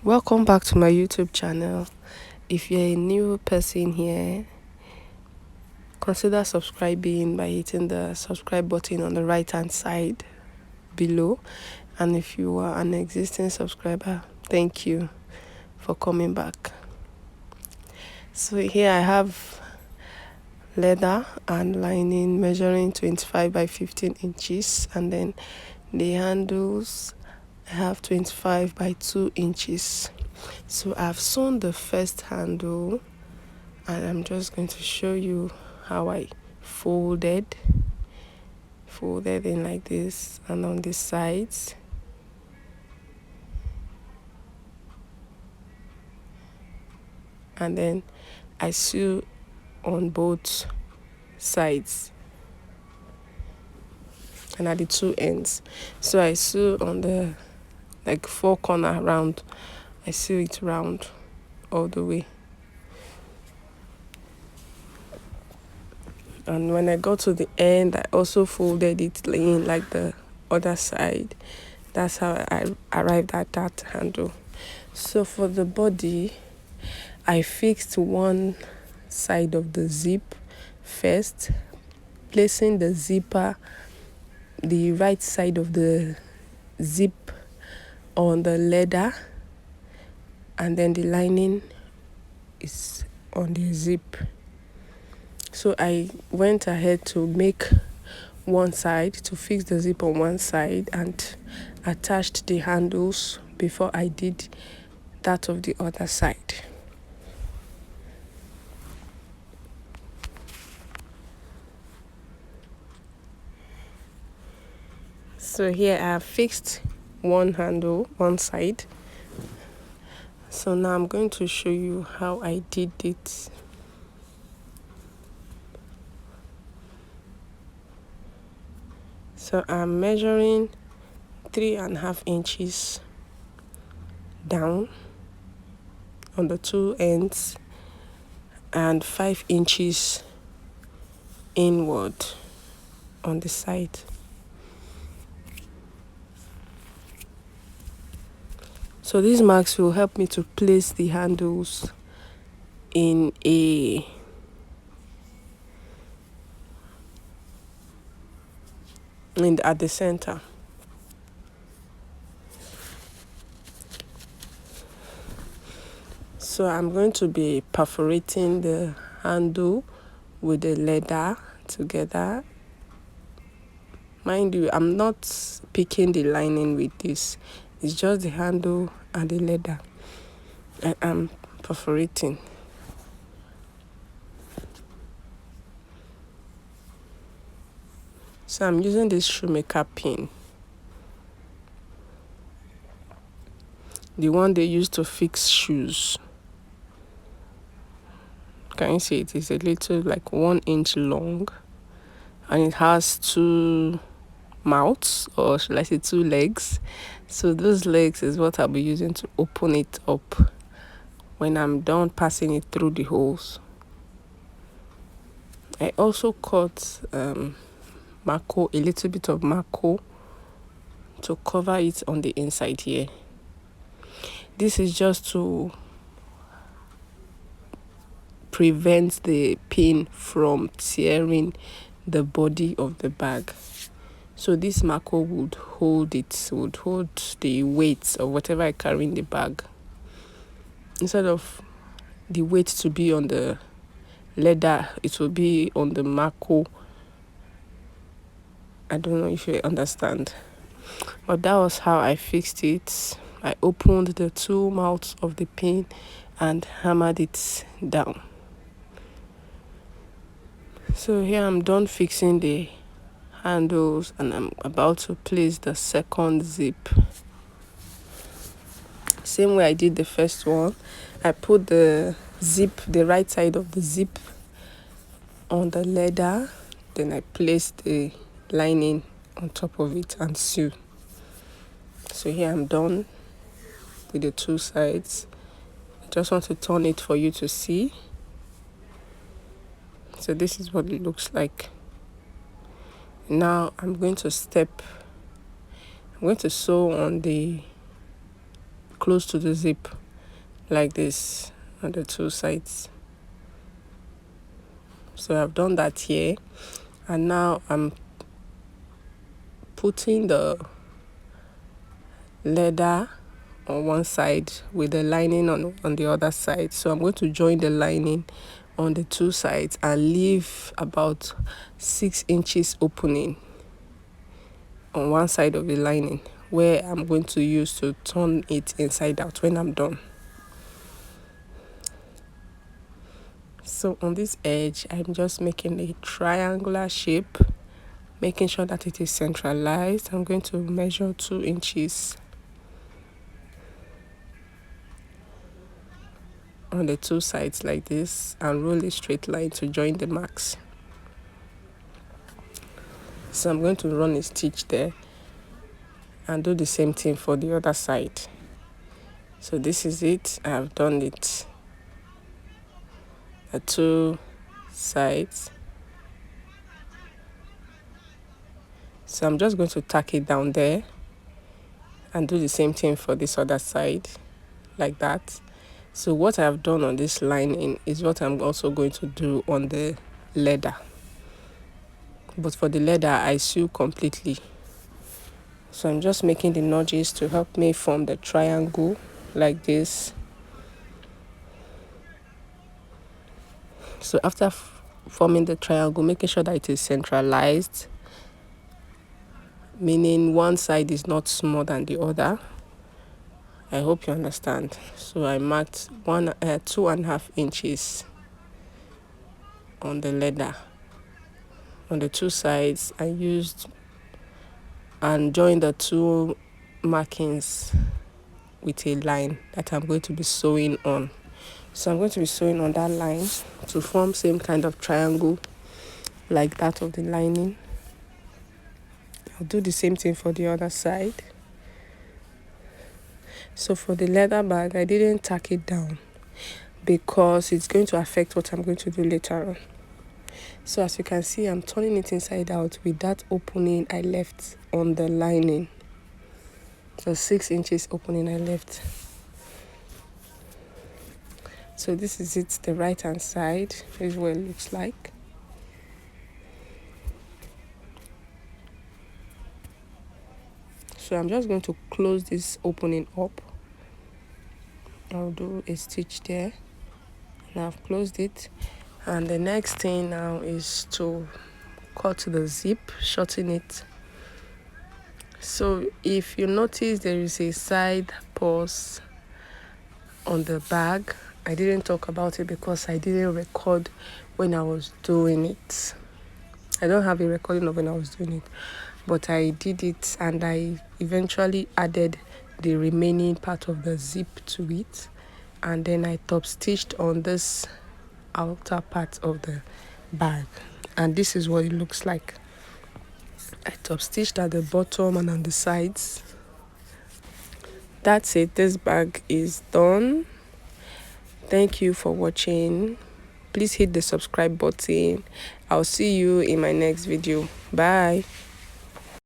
Welcome back to my YouTube channel. If you're a new person here, consider subscribing by hitting the subscribe button on the right hand side below. And if you are an existing subscriber, thank you for coming back. So here I have leather and lining measuring 25 by 15 inches, and then the handles I have 25 by 2 inches. So I've sewn the first handle, and I'm just going to show you how I folded in like this, and on the sides. And then I sew on both sides and at the two ends. So I sew on the four corner round. I sew it round all the way. And when I got to the end, I also folded it in like the other side. That's how I arrived at that handle. So for the body, I fixed one side of the zip first, placing the zipper, the right side of the zip on the leather, and then the lining is on the zip. So I went ahead to make one side, to fix the zip on one side, and attached the handles before I did that of the other side. So here I have fixed one handle, one side. So now I'm going to show you how I did it. So I'm measuring 3.5 inches down on the two ends and 5 inches inward on the side. So these marks will help me to place the handles at the center. So I'm going to be perforating the handle with the leather together. Mind you, I'm not picking the lining with this. It's just the handle and the leather I am perforating. So I'm using this shoemaker pin, the one they use to fix shoes. Can you see it? It's a little 1 inch long, and it has two mouths, or should I say two legs. So those legs is what I'll be using to open it up when I'm done passing it through the holes. I also cut marco, a little bit of marco, to cover it on the inside here. This is just to prevent the pin from tearing the body of the bag. So this marco would hold the weight of whatever I carry in the bag. Instead of the weight to be on the leather, it will be on the marco. I don't know if you understand. But that was how I fixed it. I opened the two mouths of the pin and hammered it down. So here I'm done fixing the handles, and I'm about to place the second zip. Same way I did the first one. I put the right side of the zip on the leather, then I placed the lining on top of it and sew. So here I'm done with the two sides. I just want to turn it for you to see. So this is what it looks like. Now I'm going to sew on the close to the zip like this on the two sides. So I've done that here, and now I'm putting the leather on one side with the lining on the other side. So I'm going to join the lining on the two sides and leave about 6 inches opening on one side of the lining, where I'm going to use to turn it inside out when I'm done. So on this edge, I'm just making a triangular shape, making sure that it is centralized. I'm going to measure 2 inches on the two sides like this and roll a straight line to join the marks. So I'm going to run a stitch there and do the same thing for the other side. So this is it. I have done it, the two sides. So I'm just going to tack it down there and do the same thing for this other side like that. So what I've done on this lining is what I'm also going to do on the leather. But for the leather, I sew completely. So I'm just making the notches to help me form the triangle like this. So after forming the triangle, making sure that it is centralized, meaning one side is not smaller than the other. I hope you understand. So I marked 2.5 inches on the leather on the two sides. I used and joined the two markings with a line that I'm going to be sewing on. So I'm going to be sewing on that line to form same kind of triangle like that of the lining. I'll do the same thing for the other side. So for the leather bag, I didn't tack it down because it's going to affect what I'm going to do later on. So as you can see, I'm turning it inside out with that opening I left on the lining. So 6 inches opening I left. So this is it, the right hand side. This is what it looks like. So I'm just going to close this opening up. I'll do a stitch there. Now I've closed it. And the next thing now is to cut the zip, shorten it. So if you notice, there is a side purse on the bag. I didn't talk about it because I didn't record when I was doing it. I don't have a recording of when I was doing it, but I did it and I eventually added the remaining part of the zip to it, and then I top stitched on this outer part of the bag, and this is what it looks like. I top stitched at the bottom and on the sides. That's it. This bag is done. Thank you for watching. Please hit the subscribe button. I'll see you in my next video. Bye.